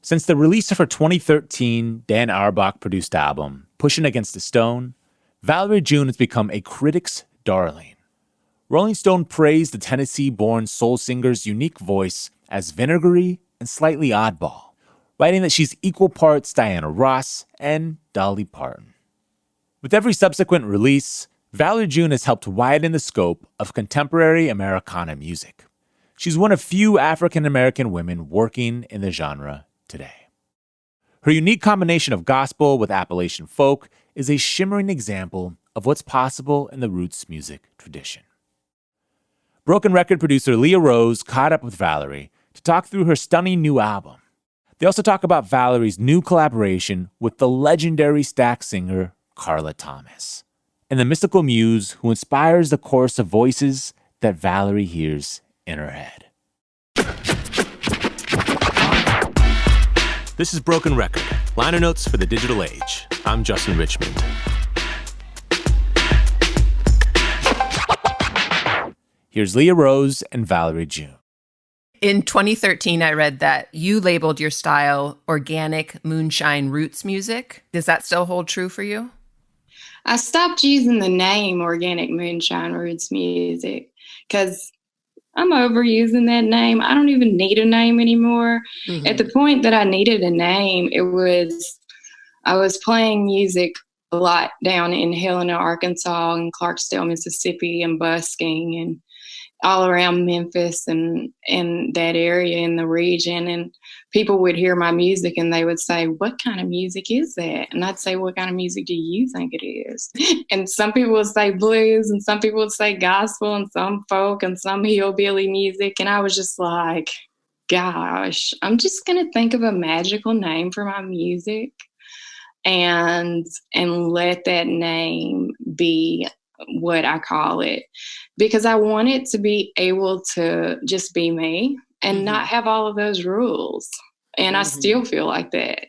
Since the release of her 2013 Dan Auerbach-produced album, Pushin Against A Stone, Valerie June has become a critic's darling. Rolling Stone praised the Tennessee-born soul singer's unique voice as vinegary and slightly oddball, writing that she's equal parts Diana Ross and Dolly Parton. With every subsequent release, Valerie June has helped widen the scope of contemporary Americana music. She's one of few African-American women working in the genre today. Her unique combination of gospel with Appalachian folk is a shimmering example of what's possible in the roots music tradition. Broken record producer Leah Rose caught up with Valerie to talk through her stunning new album. They also talk about Valerie's new collaboration with the legendary Stax singer Carla Thomas, and the mystical muse who inspires the chorus of voices that Valerie hears in her head. This is Broken Record, liner notes for the digital age. I'm Justin Richmond. Here's Leah Rose and Valerie June. In 2013, I read that you labeled your style organic moonshine roots music. Does that still hold true for you? I stopped using the name organic moonshine roots music because I'm overusing that name. I don't even need a name anymore. Mm-hmm. At the point that I needed a name, I was playing music a lot down in Helena, Arkansas, and Clarksdale, Mississippi, and busking, and all around Memphis and that area in the region. And people would hear my music and they would say, "What kind of music is that?" And I'd say, "What kind of music do you think it is?" And some people would say blues, and some people would say gospel, and some folk, and some hillbilly music. And I was just like, gosh, I'm just going to think of a magical name for my music and let that name be what I call it, because I want it to be able to just be me and not have all of those rules. And I still feel like that.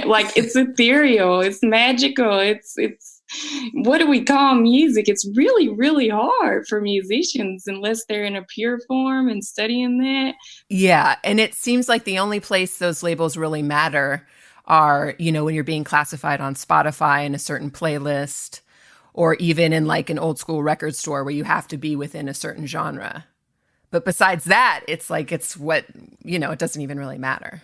Like it's ethereal, it's magical, it's what do we call music? It's really, really hard for musicians unless they're in a pure form and studying that. Yeah, and it seems like the only place those labels really matter are, when you're being classified on Spotify in a certain playlist, or even in like an old school record store where you have to be within a certain genre. But besides that, it's like, it's what, it doesn't even really matter.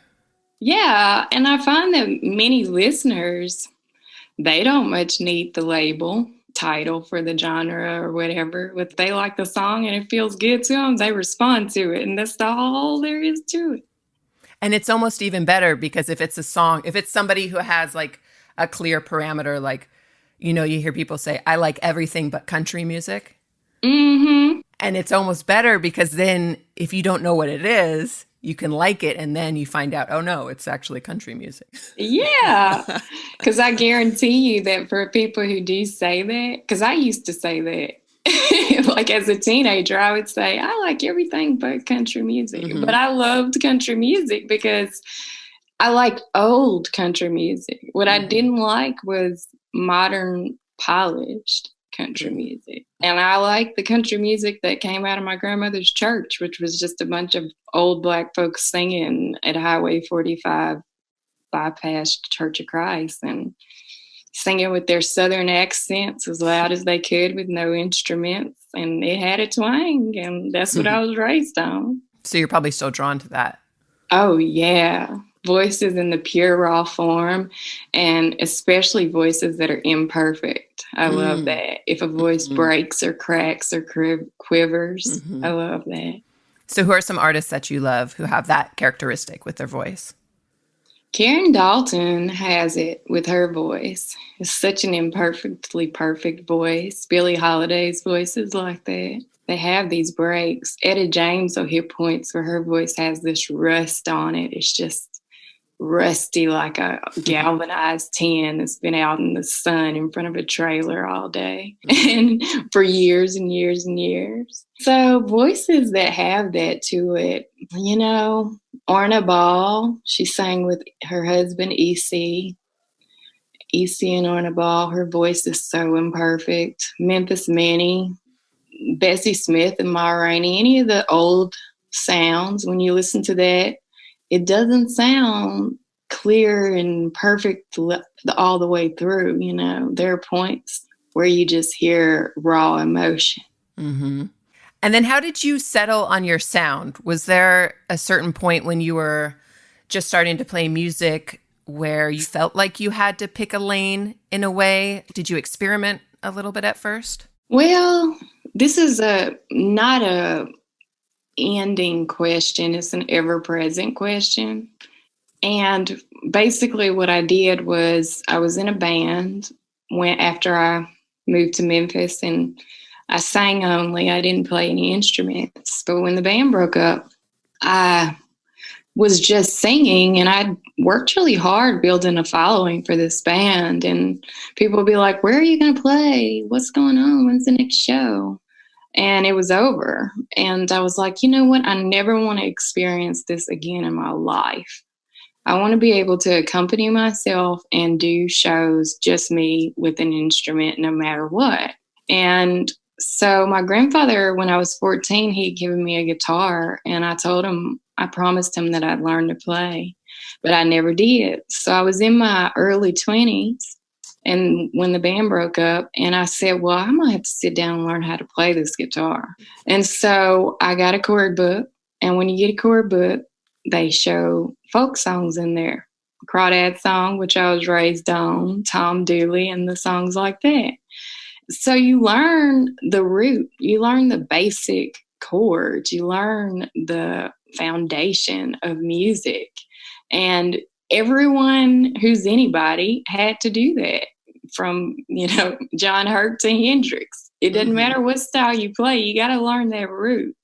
Yeah. And I find that many listeners, they don't much need the label title for the genre or whatever. If they like the song and it feels good to them, they respond to it. And that's all there is to it. And it's almost even better because if it's a song, if it's somebody who has like a clear parameter, like, you hear people say, "I like everything but country music." Mm-hmm. And it's almost better because then if you don't know what it is, you can like it. And then you find out, oh, no, it's actually country music. Yeah, because I guarantee you that for people who do say that, because I used to say that, like as a teenager, I would say, "I like everything but country music." Mm-hmm. But I loved country music because I liked old country music. What I didn't like was modern, polished country music. And I like the country music that came out of my grandmother's church, which was just a bunch of old Black folks singing at Highway 45 bypass Church of Christ and singing with their Southern accents as loud as they could with no instruments. And it had a twang, and that's what I was raised on. So you're probably still drawn to that. Oh, yeah. Voices in the pure raw form, and especially voices that are imperfect. I love that. If a voice breaks or cracks or quivers, I love that. So who are some artists that you love who have that characteristic with their voice? Karen Dalton has it with her voice. It's such an imperfectly perfect voice. Billie Holiday's voice is like that. They have these breaks. Etta James will hit points where her voice has this rust on it. It's just rusty like a galvanized tin that's been out in the sun in front of a trailer all day and for years and years and years. So voices that have that to it, Orna Ball, she sang with her husband EC and Orna Ball. Her voice is so imperfect. Memphis Minnie, Bessie Smith and Ma Rainey, any of the old sounds, when you listen to that, it doesn't sound clear and perfect all the way through. You know, there are points where you just hear raw emotion. Mm-hmm. And then how did you settle on your sound? Was there a certain point when you were just starting to play music where you felt like you had to pick a lane in a way? Did you experiment a little bit at first? Well, this is not a ending question. It's an ever-present question. And basically what I did was I was in a band after I moved to Memphis, and I sang only. I didn't play any instruments. But when the band broke up, I was just singing, and I worked really hard building a following for this band. And people would be like, where are you going to play? What's going on? When's the next show? And it was over. And I was like, you know what? I never want to experience this again in my life. I want to be able to accompany myself and do shows, just me with an instrument, no matter what. And so my grandfather, when I was 14, he'd given me a guitar, and I promised him that I'd learn to play, but I never did. So I was in my early 20s, and when the band broke up, and I said, well, I'm going to have to sit down and learn how to play this guitar. And so I got a chord book, and when you get a chord book, they show folk songs in there. Crawdad Song, which I was raised on, Tom Dooley, and the songs like that. So you learn the root, you learn the basic chords, you learn the foundation of music. And everyone who's anybody had to do that, from, John Hurt to Hendrix. It doesn't matter what style you play, you got to learn that root.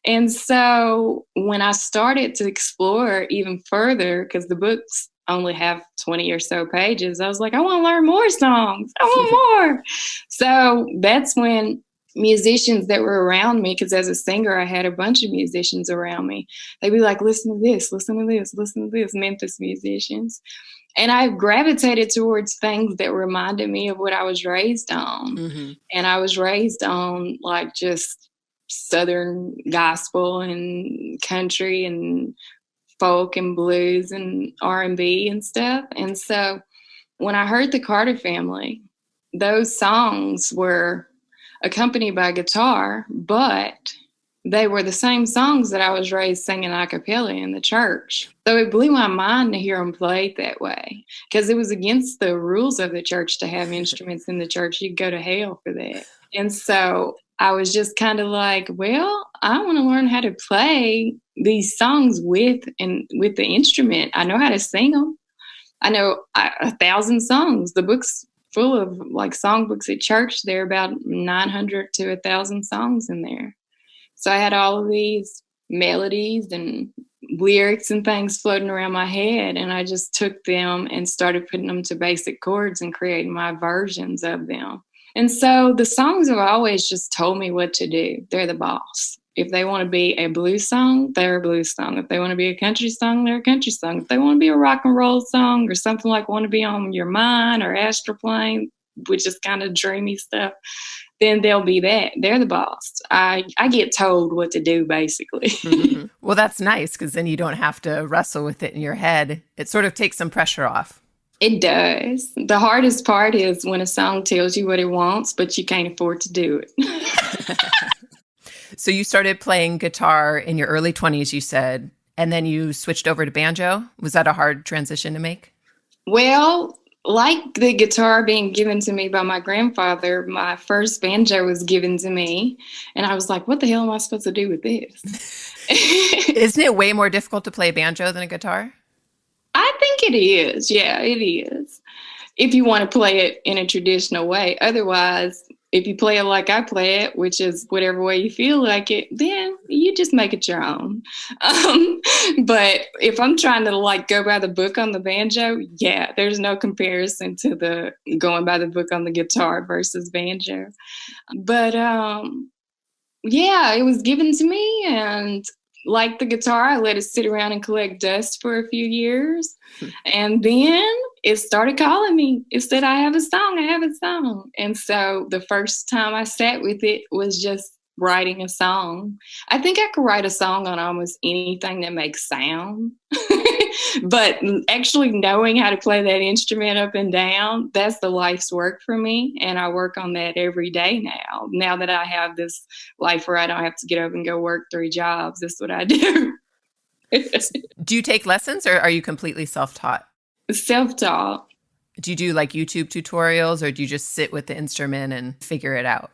And so when I started to explore even further, because the books only have 20 or so pages, I was like, I want to learn more songs. I want more. So that's when musicians that were around me, because as a singer, I had a bunch of musicians around me. They'd be like, listen to this, listen to this, listen to this, Memphis musicians. And I gravitated towards things that reminded me of what I was raised on. Mm-hmm. And I was raised on like just Southern gospel and country and folk and blues and R&B and stuff. And so when I heard the Carter Family, those songs were accompanied by guitar, but they were the same songs that I was raised singing a cappella in the church. So it blew my mind to hear them played that way, because it was against the rules of the church to have instruments in the church. You'd go to hell for that. And so I was just kind of like, well, I want to learn how to play these songs with the instrument. I know how to sing them. I know 1,000 songs. The book's full of like songbooks at church. There are about 900 to 1,000 songs in there. So I had all of these melodies and lyrics and things floating around my head, and I just took them and started putting them to basic chords and creating my versions of them. And so the songs have always just told me what to do. They're the boss. If they want to be a blues song, they're a blues song. If they want to be a country song, they're a country song. If they want to be a rock and roll song or something like Want to Be on Your Mind or Astroplane, which is kind of dreamy stuff, then they'll be that. They're the boss. I get told what to do, basically. Mm-hmm. Well, that's nice, because then you don't have to wrestle with it in your head. It sort of takes some pressure off. It does. The hardest part is when a song tells you what it wants, but you can't afford to do it. So you started playing guitar in your early 20s, you said, and then you switched over to banjo. Was that a hard transition to make? Well, like the guitar being given to me by my grandfather, my first banjo was given to me. And I was like, what the hell am I supposed to do with this? Isn't it way more difficult to play banjo than a guitar? I think it is. Yeah, it is. If you want to play it in a traditional way. Otherwise, if you play it like I play it, which is whatever way you feel like it, then you just make it your own. But if I'm trying to like go by the book on the banjo, yeah, there's no comparison to the going by the book on the guitar versus banjo. But yeah, it was given to me, and like the guitar, I let it sit around and collect dust for a few years. And then it started calling me. It said, I have a song. And so the first time I sat with it was just writing a song. I think I could write a song on almost anything that makes sound. But actually knowing how to play that instrument up and down, that's the life's work for me. And I work on that every day now that I have this life where I don't have to get up and go work 3 jobs. That's what I do. Do you take lessons or are you completely self-taught? Self-taught. Do you do like YouTube tutorials or do you just sit with the instrument and figure it out?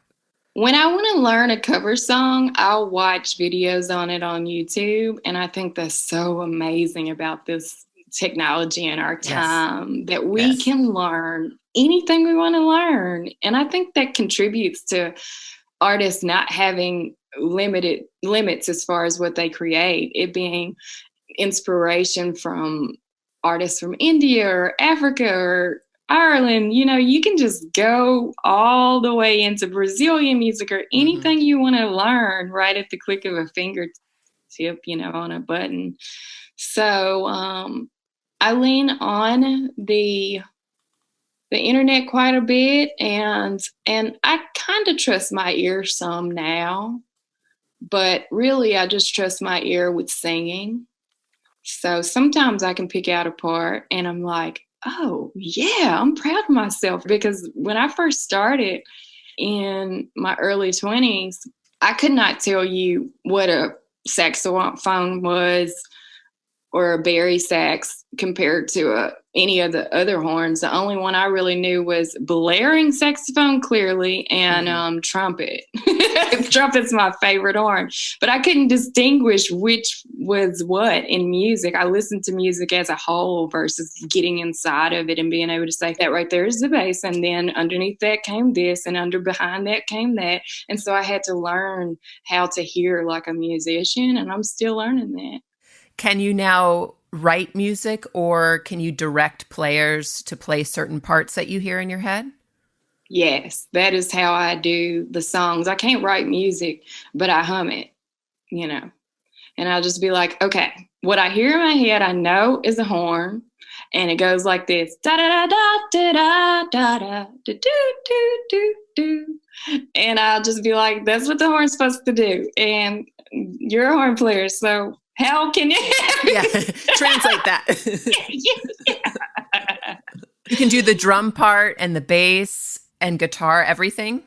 When I want to learn a cover song, I'll watch videos on it on YouTube. And I think that's so amazing about this technology in our time that we can learn anything we want to learn. And I think that contributes to artists not having limits as far as what they create, it being inspiration from artists from India or Africa or Ireland. You know, you can just go all the way into Brazilian music or anything you want to learn right at the click of a fingertip, you know, on a button. So I lean on the internet quite a bit, and I kind of trust my ear some now, but really I just trust my ear with singing. So sometimes I can pick out a part and I'm like, oh yeah, I'm proud of myself, because when I first started in my early 20s, I could not tell you what a saxophone was or a bari sax compared to any of the other horns. The only one I really knew was blaring saxophone, clearly, and trumpet. Trumpet's my favorite horn. But I couldn't distinguish which was what in music. I listened to music as a whole versus getting inside of it and being able to say that right there is the bass, and then underneath that came this, and behind that came that. And so I had to learn how to hear like a musician, and I'm still learning that. Can you now write music, or can you direct players to play certain parts that you hear in your head? Yes, that is how I do the songs. I can't write music, but I hum it, you know. And I'll just be like, okay, what I hear in my head, I know is a horn, and it goes like this: da da da da da da da da do do do do. And I'll just be like, that's what the horn's supposed to do. And you're a horn player, so how can you translate that? You can do the drum part and the bass and guitar, everything?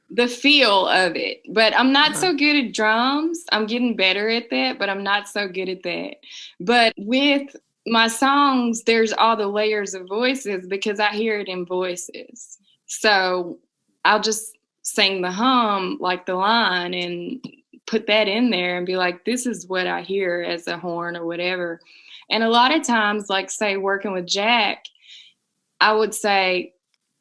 The feel of it. But I'm not so good at drums. I'm getting better at that, but I'm not so good at that. But with my songs, there's all the layers of voices because I hear it in voices. So I'll just sing the hum, like the line, and put that in there and be like, this is what I hear as a horn or whatever. And a lot of times, like say working with Jack, I would say,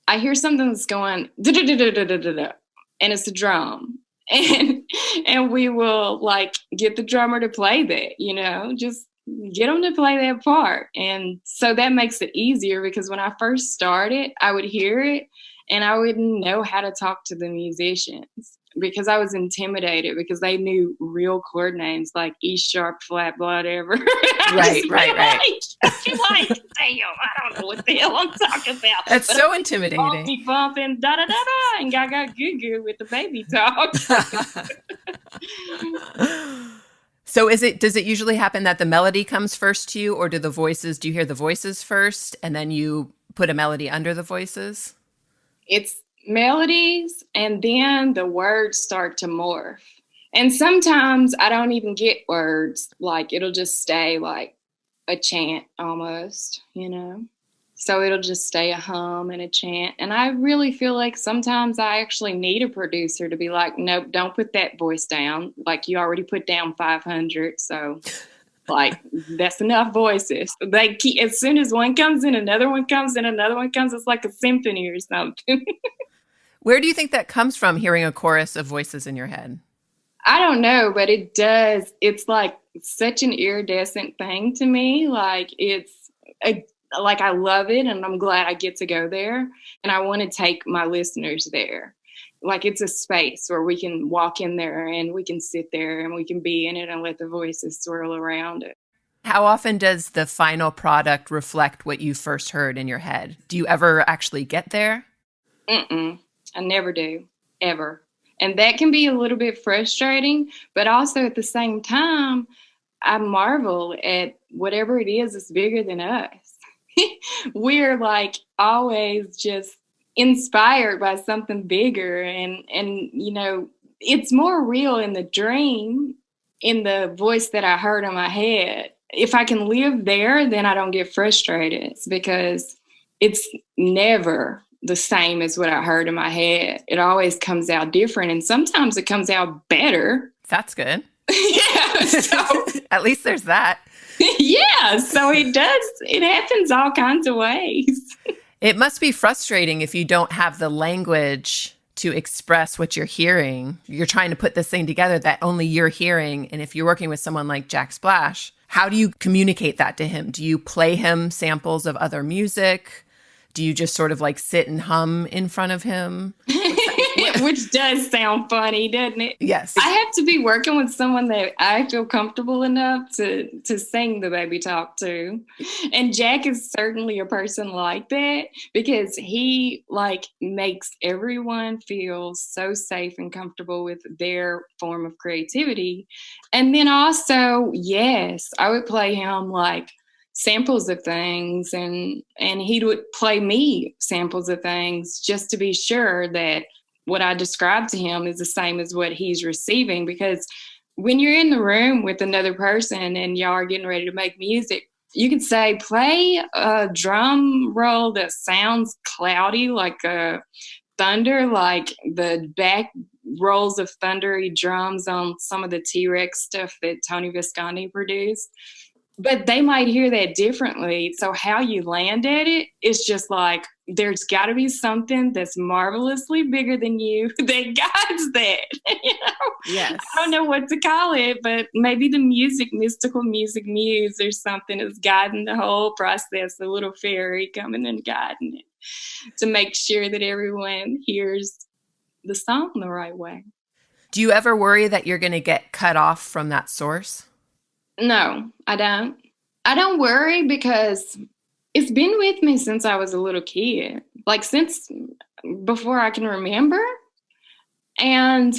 I hear something that's going da-da-da-da-da-da-da, and it's a drum. And we will like get the drummer to play that, you know, just get them to play that part. And so that makes it easier, because when I first started, I would hear it and I wouldn't know how to talk to the musicians because I was intimidated, because they knew real chord names like E sharp, flat, whatever. Right. I'd be like, damn, I don't know what the hell I'm talking about. That's so intimidating. Bumpy bumping, da da da da, and gaga goo goo with the baby talk. So does it usually happen that the melody comes first to you, or do you hear the voices first and then you put a melody under the voices? It's melodies, and then the words start to morph. And sometimes I don't even get words. Like it'll just stay like a chant almost, you know? So it'll just stay a hum and a chant. And I really feel like sometimes I actually need a producer to be like, nope, don't put that voice down. Like you already put down 500. So like that's enough voices. They keep, as soon as one comes in, another one comes in, another one comes. It's like a symphony or something. Where do you think that comes from, hearing a chorus of voices in your head? I don't know, but it does. It's like such an iridescent thing to me. Like like I love it, and I'm glad I get to go there, and I want to take my listeners there. Like it's a space where we can walk in there and we can sit there and we can be in it and let the voices swirl around it. How often does the final product reflect what you first heard in your head? Do you ever actually get there? I never do, ever. And that can be a little bit frustrating, but also at the same time, I marvel at whatever it is that's bigger than us. We're like always just inspired by something bigger. And, you know, it's more real in the dream, in the voice that I heard in my head. If I can live there, then I don't get frustrated because it's never the same as what I heard in my head. It always comes out different. And sometimes it comes out better. That's good. Yeah. So, at least there's that. Yeah. So it does. It happens all kinds of ways. It must be frustrating if you don't have the language to express what you're hearing. You're trying to put this thing together that only you're hearing. And if you're working with someone like Jack Splash, how do you communicate that to him? Do you play him samples of other music? Do you just sort of like sit and hum in front of him? Which does sound funny, doesn't it? Yes. I have to be working with someone that I feel comfortable enough to sing the baby talk to. And Jack is certainly a person like that because he like makes everyone feel so safe and comfortable with their form of creativity. And then also, yes, I would play him like samples of things and he would play me samples of things just to be sure that what I described to him is the same as what he's receiving. Because when you're in the room with another person and y'all are getting ready to make music, you could say, play a drum roll that sounds cloudy, like a thunder, like the back rolls of thundery drums on some of the T-Rex stuff that Tony Visconti produced. But they might hear that differently. So how you land at it is just like, there's got to be something that's marvelously bigger than you that guides that. You know? Yes. I don't know what to call it, but maybe the mystical music muse or something is guiding the whole process, a little fairy coming and guiding it to make sure that everyone hears the song the right way. Do you ever worry that you're going to get cut off from that source? No, I don't. I don't worry because it's been with me since I was a little kid, like since before I can remember. And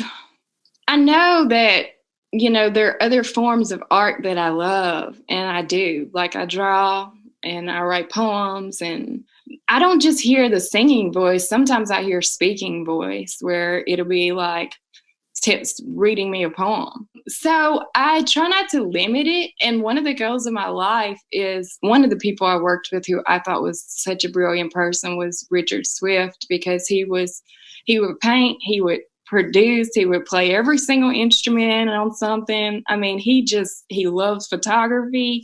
I know that, you know, there are other forms of art that I love and I do. Like I draw and I write poems and I don't just hear the singing voice. Sometimes I hear speaking voice where it'll be like, reading me a poem. So I try not to limit it. And one of the goals of my life is one of the people I worked with who I thought was such a brilliant person was Richard Swift, because he would paint, he would produce, he would play every single instrument on something. I mean, he loves photography.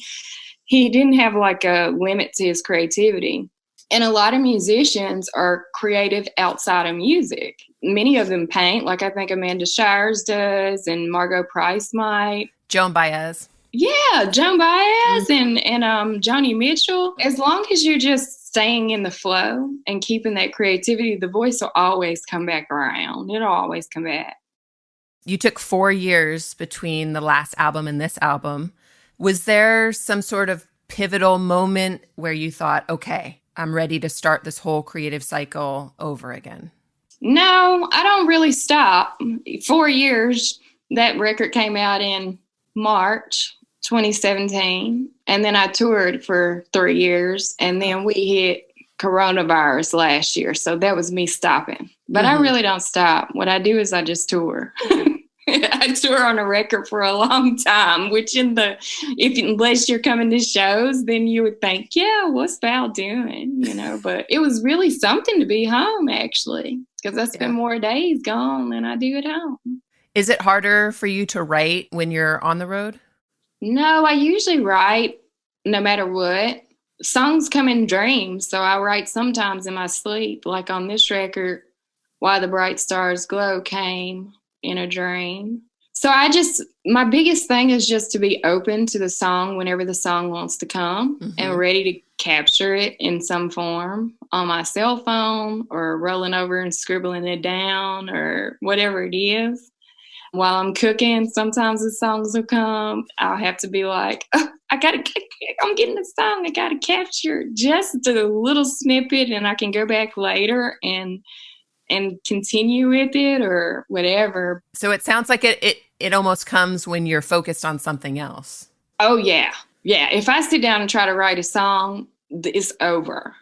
He didn't have like a limit to his creativity. And a lot of musicians are creative outside of music. Many of them paint, like I think Amanda Shires does, and Margot Price might. Joan Baez. Yeah, Joan Baez and Joni Mitchell. As long as you're just staying in the flow and keeping that creativity, the voice will always come back around. It'll always come back. You took 4 years between the last album and this album. Was there some sort of pivotal moment where you thought, okay, I'm ready to start this whole creative cycle over again? No, I don't really stop. 4 years, that record came out in March 2017. And then I toured for 3 years. And then we hit coronavirus last year. So that was me stopping. But I really don't stop. What I do is I just tour. I tour on a record for a long time, which unless you're coming to shows, then you would think, yeah, what's Val doing? You know, but it was really something to be home, actually, because I spend more days gone than I do at home. Is it harder for you to write when you're on the road? No, I usually write no matter what. Songs come in dreams, so I write sometimes in my sleep. Like on this record, Why the Bright Stars Glow came in a dream. So my biggest thing is just to be open to the song whenever the song wants to come and ready to capture it in some form on my cell phone or rolling over and scribbling it down or whatever it is. While I'm cooking, sometimes the songs will come. I'll have to be like, oh, I'm getting the song. I got to capture just a little snippet and I can go back later and and continue with it or whatever. So it sounds like it almost comes when you're focused on something else. Oh, yeah. Yeah. If I sit down and try to write a song, it's over.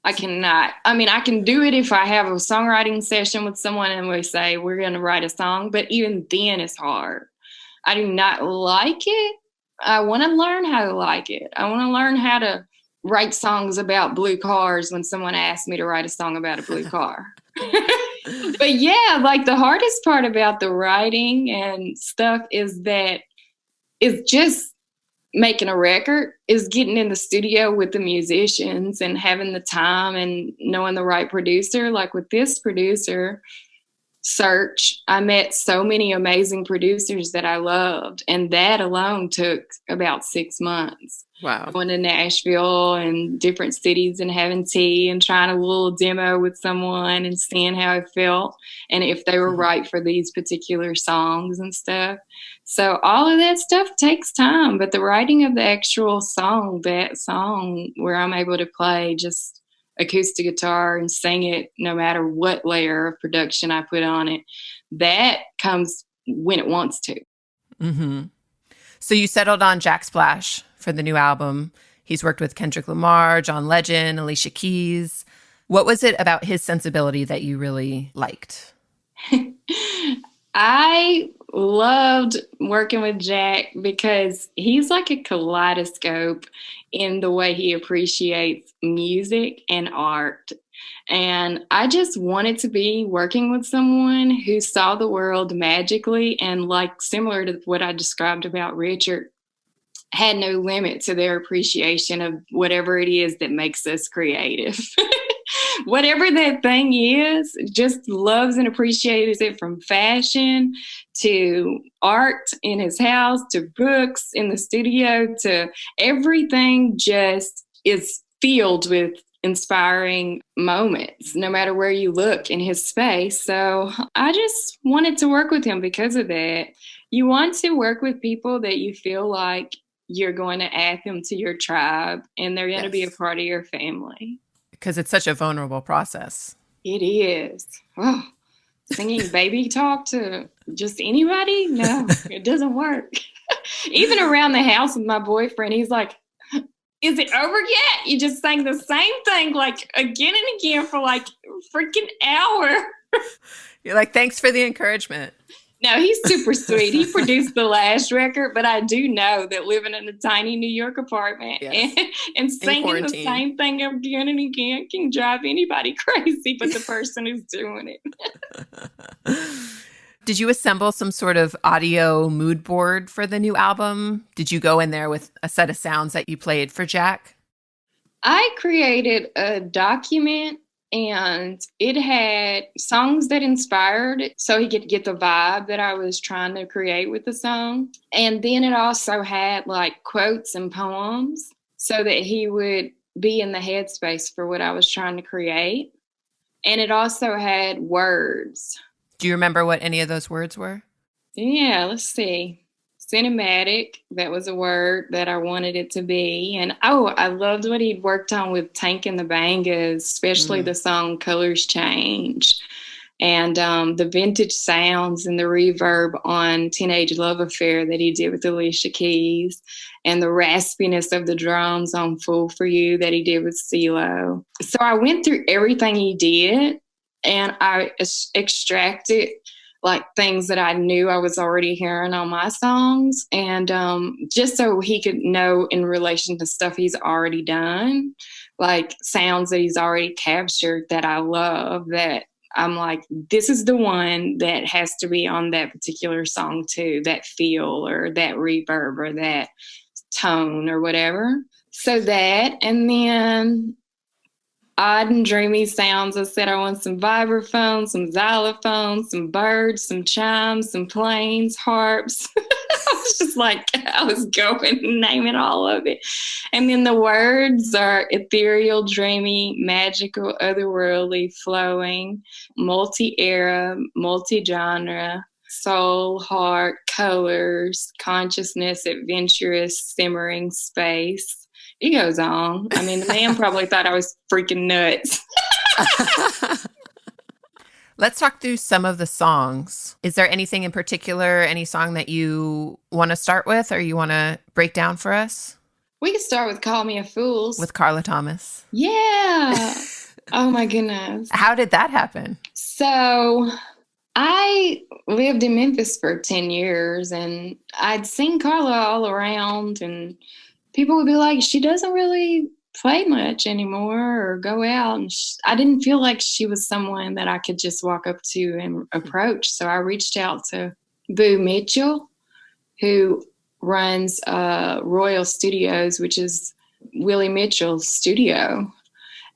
I cannot. I mean, I can do it if I have a songwriting session with someone and we say we're going to write a song, but even then it's hard. I do not like it. I want to learn how to like it. I want to learn how to write songs about blue cars when someone asks me to write a song about a blue car. But yeah, like the hardest part about the writing and stuff is just making a record, is getting in the studio with the musicians and having the time and knowing the right producer. Like with this producer search, I met so many amazing producers that I loved, and that alone took about 6 months. Wow. Going to Nashville and different cities and having tea and trying a little demo with someone and seeing how it felt and if they were right for these particular songs and stuff. So all of that stuff takes time, but the writing of the actual song, that song where I'm able to play just acoustic guitar and sing it no matter what layer of production I put on it, that comes when it wants to. Mm-hmm. So you settled on Jack Splash for the new album. He's worked with Kendrick Lamar, John Legend, Alicia Keys. What was it about his sensibility that you really liked? I loved working with Jack because he's like a kaleidoscope in the way he appreciates music and art. And I just wanted to be working with someone who saw the world magically and, like, similar to what I described about Richard, had no limit to their appreciation of whatever it is that makes us creative. Whatever that thing is, just loves and appreciates it, from fashion to art in his house to books in the studio to everything. Just is filled with inspiring moments, no matter where you look in his space. So I just wanted to work with him because of that. You want to work with people that you feel like you're going to add them to your tribe and they're going to be a part of your family. Because it's such a vulnerable process. It is. Oh, singing baby talk to just anybody? No, it doesn't work. Even around the house with my boyfriend, he's like, is it over yet? You just sang the same thing like again and again for like a freaking hour. You're like, thanks for the encouragement. No, he's super sweet. He produced the last record, but I do know that living in a tiny New York apartment and singing the same thing again and again can drive anybody crazy but the person who's doing it. Did you assemble some sort of audio mood board for the new album? Did you go in there with a set of sounds that you played for Jack? I created a document, and it had songs that inspired it so he could get the vibe that I was trying to create with the song. And then it also had like quotes and poems so that he would be in the headspace for what I was trying to create. And it also had words. Do you remember what any of those words were? Yeah, let's see. Cinematic, that was a word that I wanted it to be. And I loved what he'd worked on with Tank and the Bangas, especially the song Colors Change. And the vintage sounds and the reverb on Teenage Love Affair that he did with Alicia Keys, and the raspiness of the drums on Fool for You that he did with CeeLo. So I went through everything he did, and I extracted like things that I knew I was already hearing on my songs, and just so he could know in relation to stuff he's already done, like sounds that he's already captured that I love, that I'm like, this is the one that has to be on that particular song too, that feel or that reverb or that tone or whatever. So that, and then odd and dreamy sounds. I said I want some vibraphones, some xylophones, some birds, some chimes, some planes, harps. I was just like, I was going and naming all of it. And then the words are ethereal, dreamy, magical, otherworldly, flowing, multi-era, multi-genre, soul, heart, colors, consciousness, adventurous, simmering, space. He goes on. I mean, the man probably thought I was freaking nuts. Let's talk through some of the songs. Is there anything in particular, any song that you want to start with or you want to break down for us? We could start with Call Me a Fool. With Carla Thomas. Yeah. Oh my goodness. How did that happen? So I lived in Memphis for 10 years and I'd seen Carla all around, and people would be like, she doesn't really play much anymore or go out. And I didn't feel like she was someone that I could just walk up to and approach. So I reached out to Boo Mitchell, who runs Royal Studios, which is Willie Mitchell's studio.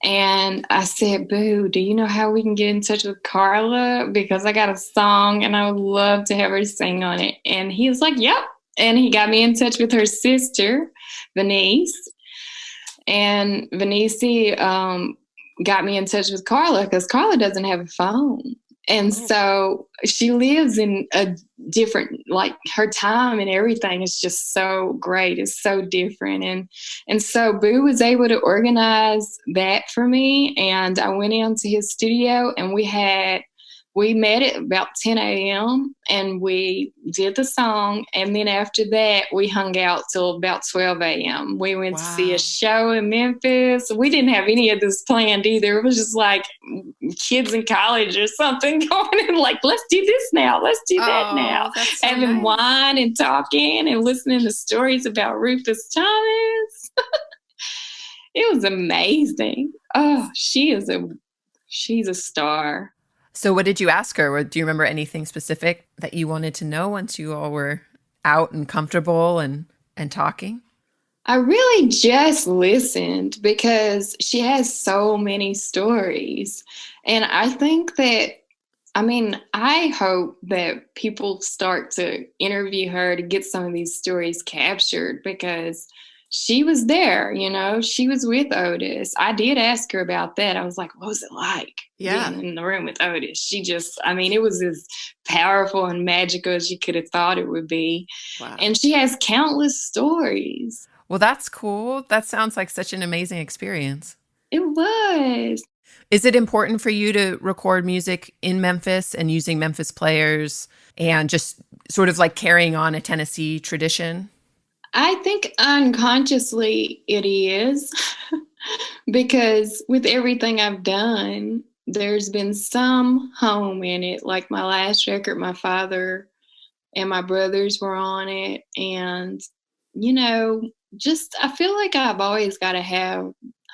And I said, Boo, do you know how we can get in touch with Carla? Because I got a song and I would love to have her sing on it. And he was like, yep. And he got me in touch with her sister, Venice. And Venice got me in touch with Carla because Carla doesn't have a phone. And so she lives in a different, like her time and everything is just so great. It's so different. And so Boo was able to organize that for me. And I went into his studio and we met at about 10 a.m. and we did the song. And then after that, we hung out till about 12 a.m. We went to see a show in Memphis. We didn't have any of this planned either. It was just like kids in college or something going and like, let's do this now. Let's do that now. So having wine and talking and listening to stories about Rufus Thomas. It was amazing. Oh, she's a star. So what did you ask her? Or do you remember anything specific that you wanted to know once you all were out and comfortable and talking? I really just listened because she has so many stories. And I think that, I hope that people start to interview her to get some of these stories captured because she was there, she was with Otis. I did ask her about that. I was like, what was it like being in the room with Otis? She just, it was as powerful and magical as you could have thought it would be. Wow. And she has countless stories. Well, that's cool. That sounds like such an amazing experience. It was. Is it important for you to record music in Memphis and using Memphis players and just sort of like carrying on a Tennessee tradition? I think unconsciously it is because with everything I've done, there's been some home in it. Like my last record, my father and my brothers were on it. And, I feel like I've always got to have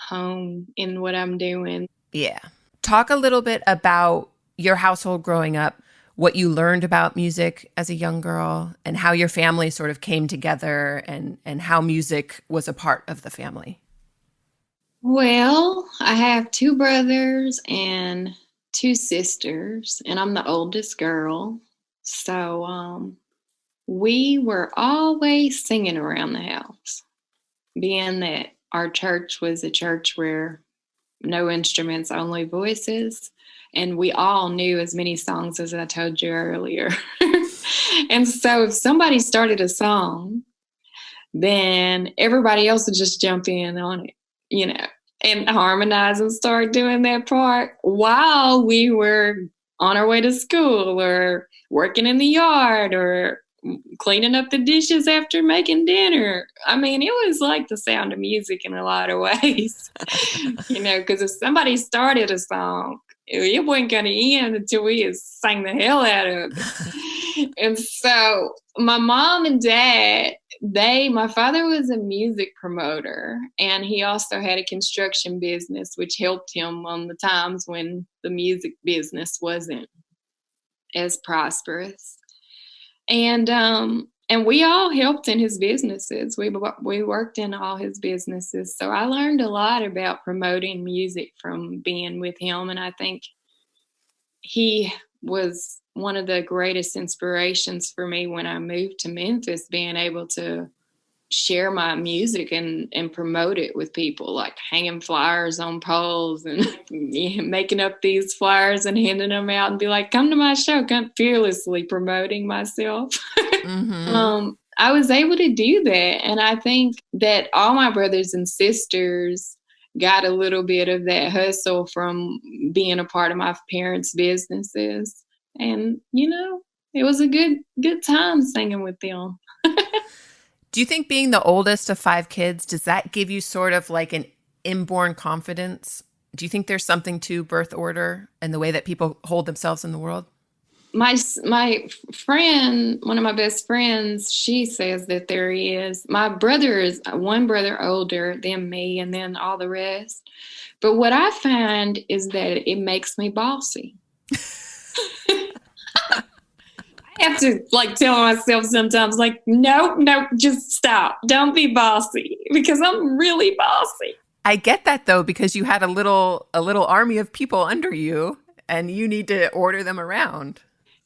home in what I'm doing. Yeah. Talk a little bit about your household growing up, what you learned about music as a young girl, and how your family sort of came together and how music was a part of the family. Well, I have 2 brothers and 2 sisters, and I'm the oldest girl. So we were always singing around the house, being that our church was a church where no instruments, only voices. And we all knew as many songs as I told you earlier. And so if somebody started a song, then everybody else would just jump in on it, and harmonize and start doing that part while we were on our way to school or working in the yard or cleaning up the dishes after making dinner. It was like the sound of music in a lot of ways, because if somebody started a song, it wasn't going to end until we had sang the hell out of it. And so my mom and dad, my father was a music promoter, and he also had a construction business, which helped him on the times when the music business wasn't as prosperous. And we all helped in his businesses. We worked in all his businesses. So I learned a lot about promoting music from being with him. And I think he was one of the greatest inspirations for me when I moved to Memphis, being able to share my music and promote it with people, like hanging flyers on poles and making up these flyers and handing them out and be like, come to my show, come, fearlessly promoting myself. Mm-hmm. I was able to do that. And I think that all my brothers and sisters got a little bit of that hustle from being a part of my parents' businesses. And, it was a good time singing with them. Do you think being the oldest of 5 kids, does that give you sort of like an inborn confidence? Do you think there's something to birth order and the way that people hold themselves in the world? My friend, one of my best friends, she says that there is. My brother is one brother older than me and then all the rest. But what I find is that it makes me bossy. I have to tell myself sometimes no, just stop. Don't be bossy, because I'm really bossy. I get that though, because you had a little army of people under you and you need to order them around.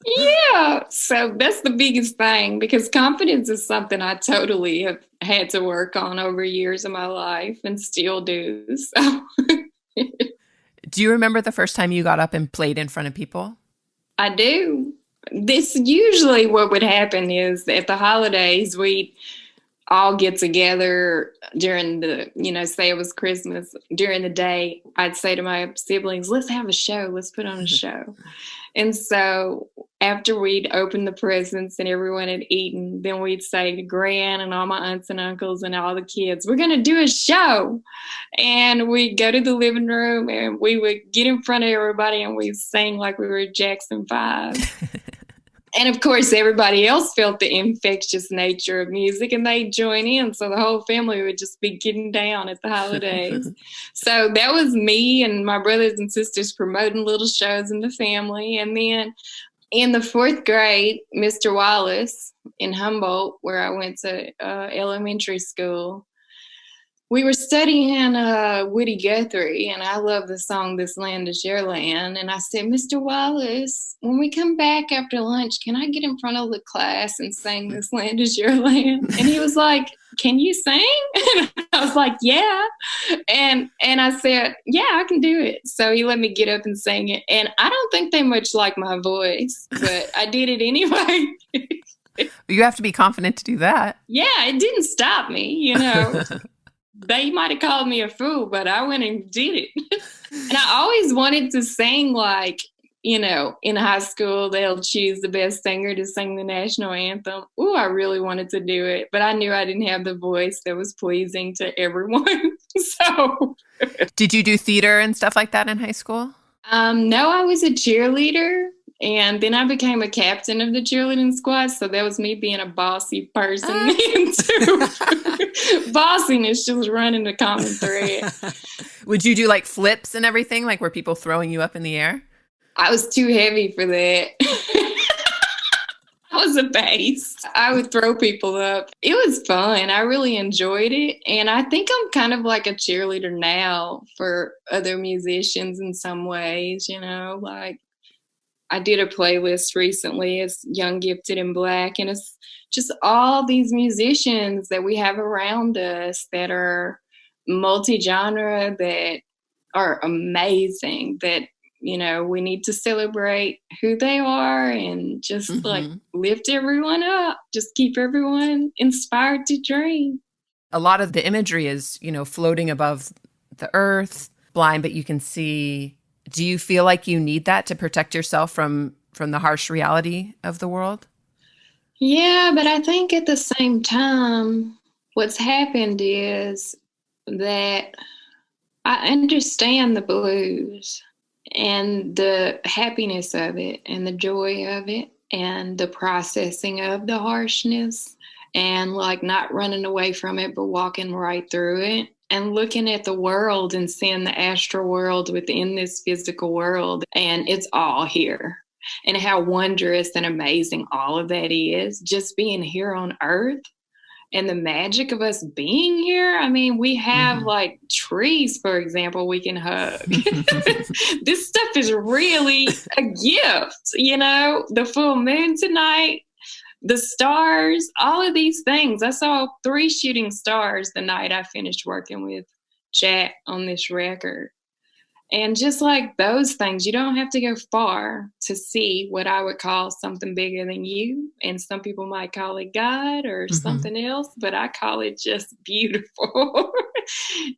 Yeah. So that's the biggest thing, because confidence is something I totally have had to work on over years of my life and still do. So do you remember the first time you got up and played in front of people? I do. This usually what would happen is at the holidays, we'd all get together during the, say it was Christmas, during the day. I'd say to my siblings, let's have a show. Let's put on a show. And so after we'd open the presents and everyone had eaten, then we'd say to Gran and all my aunts and uncles and all the kids, we're going to do a show. And we'd go to the living room and we would get in front of everybody and we'd sing like we were Jackson 5. And of course, everybody else felt the infectious nature of music and they'd join in. So the whole family would just be getting down at the holidays. So that was me and my brothers and sisters promoting little shows in the family. And then in the 4th grade, Mr. Wallace in Humboldt, where I went to elementary school, we were studying Woody Guthrie, and I love the song This Land Is Your Land. And I said, Mr. Wallace, when we come back after lunch, can I get in front of the class and sing This Land Is Your Land? And he was like, can you sing? And I was like, yeah. And I said, yeah, I can do it. So he let me get up and sing it. And I don't think they much like my voice, but I did it anyway. You have to be confident to do that. Yeah, it didn't stop me, They might have called me a fool, but I went and did it. And I always wanted to sing in high school, they'll choose the best singer to sing the national anthem. Ooh, I really wanted to do it, but I knew I didn't have the voice that was pleasing to everyone. So, did you do theater and stuff like that in high school? No, I was a cheerleader. And then I became a captain of the cheerleading squad. So that was me being a bossy person. Bossiness just running the common thread. Would you do flips and everything? Were people throwing you up in the air? I was too heavy for that. I was a base. I would throw people up. It was fun. I really enjoyed it. And I think I'm kind of like a cheerleader now for other musicians in some ways, I did a playlist recently. It's Young, Gifted, and Black. And it's just all these musicians that we have around us that are multi-genre, that are amazing, that, we need to celebrate who they are and just lift everyone up. Just keep everyone inspired to dream. A lot of the imagery is, floating above the earth, blind, but you can see. Do you feel like you need that to protect yourself from the harsh reality of the world? Yeah, but I think at the same time, what's happened is that I understand the blues and the happiness of it and the joy of it and the processing of the harshness and not running away from it, but walking right through it. And looking at the world and seeing the astral world within this physical world, and it's all here. And how wondrous and amazing all of that is, just being here on Earth and the magic of us being here. I mean, we have trees, for example, we can hug. This stuff is really a gift, the full moon tonight. The stars, all of these things. I saw 3 shooting stars the night I finished working with Chat on this record. And just like those things, you don't have to go far to see what I would call something bigger than you. And some people might call it God or something else, but I call it just beautiful.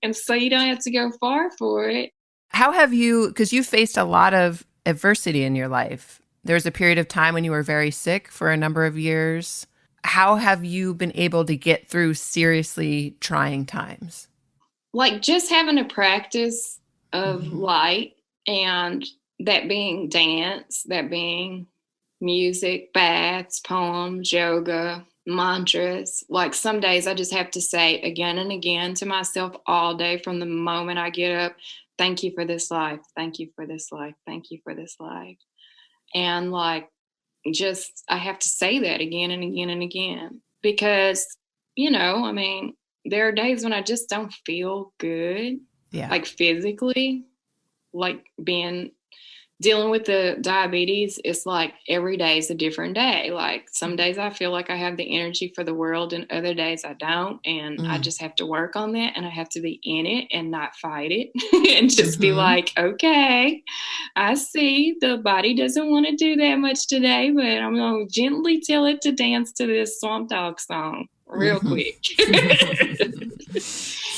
And so you don't have to go far for it. How have you, because you faced a lot of adversity in your life. There was a period of time when you were very sick for a number of years. How have you been able to get through seriously trying times? Like just having a practice of light, and that being dance, that being music, baths, poems, yoga, mantras. Like some days I just have to say again and again to myself all day from the moment I get up, thank you for this life. Thank you for this life. Thank you for this life. And like, just, I have to say that again and again and again because, you know, I mean, there are days when I just don't feel good, like physically, like dealing with the diabetes. It's like every day is a different day. Like some days I feel like I have the energy for the world and other days I don't. And I just have to work on that, and I have to be in it and not fight it and just be like, okay, I see the body doesn't want to do that much today, but I'm going to gently tell it to dance to this Swamp Dogg song real quick.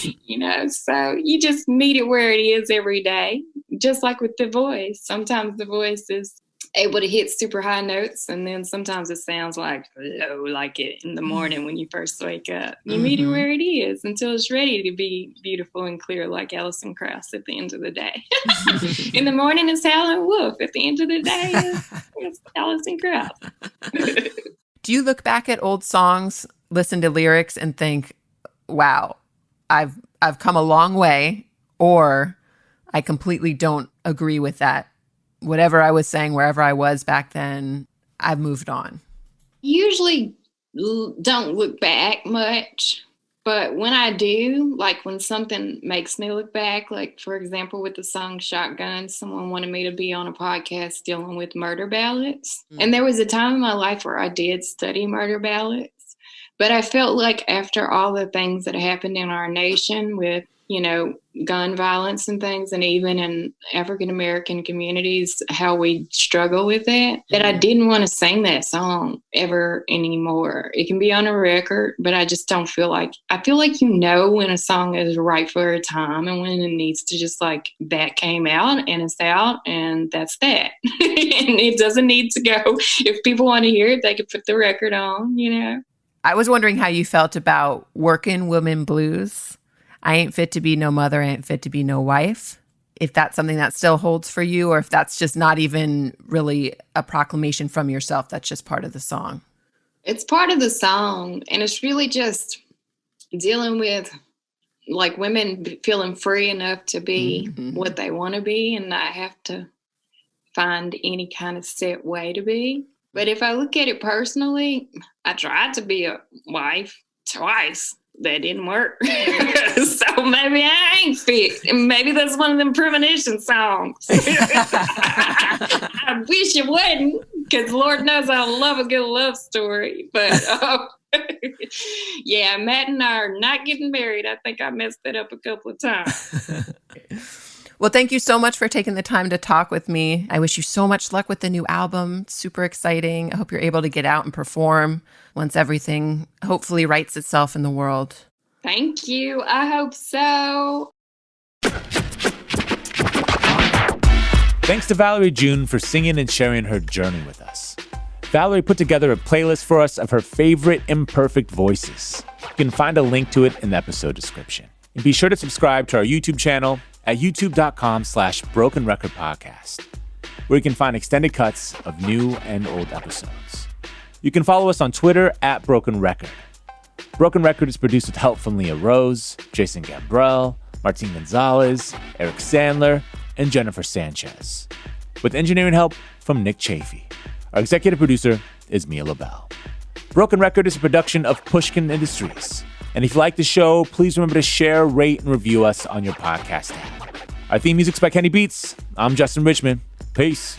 You know, so you just meet it where it is every day, just like with the voice. Sometimes the voice is able to hit super high notes, and then sometimes it sounds like low, like it in the morning when you first wake up. You meet it where it is until it's ready to be beautiful and clear, like Alison Krauss at the end of the day. In the morning it's Howlin' Wolf. At the end of the day it's Alison Krauss. Do you look back at old songs, listen to lyrics, and think, wow, I've come a long way, or I completely don't agree with that? Whatever I was saying, wherever I was back then, I've moved on. Usually don't look back much, but when I do, like when something makes me look back, like for example with the song Shotgun, someone wanted me to be on a podcast dealing with murder ballads. And there was a time in my life where I did study murder ballads. But I felt like after all the things that happened in our nation with, you know, gun violence and things, and even in African-American communities, how we struggle with that I didn't want to sing that song ever anymore. It can be on a record, but I just don't feel like, I feel like, you know, when a song is right for a time and when it needs to just like, that came out and it's out and that's that. And it doesn't need to go. If people want to hear it, they can put the record on, you know. I was wondering how you felt about working woman blues. I ain't fit to be no mother, I ain't fit to be no wife. If that's something that still holds for you, or if that's just not even really a proclamation from yourself, that's just part of the song. It's part of the song, and it's really just dealing with like women feeling free enough to be what they want to be and not have to find any kind of set way to be. But if I look at it personally, I tried to be a wife twice. That didn't work. So maybe I ain't fit. Maybe that's one of them premonition songs. I wish it wasn't, because Lord knows I love a good love story. But yeah, Matt and I are not getting married. I think I messed that up a couple of times. Well, thank you so much for taking the time to talk with me. I wish you so much luck with the new album. It's super exciting. I hope you're able to get out and perform once everything hopefully rights itself in the world. Thank you. I hope so. Thanks to Valerie June for singing and sharing her journey with us. Valerie put together a playlist for us of her favorite Imperfect Voices. You can find a link to it in the episode description. And be sure to subscribe to our YouTube channel at youtube.com/brokenrecordpodcast, where you can find extended cuts of new and old episodes. You can follow us on Twitter at Broken Record. Broken Record is produced with help from Leah Rose, Jason Gambrell, Martin Gonzalez, Eric Sandler, and Jennifer Sanchez, with engineering help from Nick Chafee. Our executive producer is Mia LaBelle. Broken Record is a production of Pushkin Industries. And if you like the show, please remember to share, rate, and review us on your podcast app. Our theme music's by Kenny Beats. I'm Justin Richmond. Peace.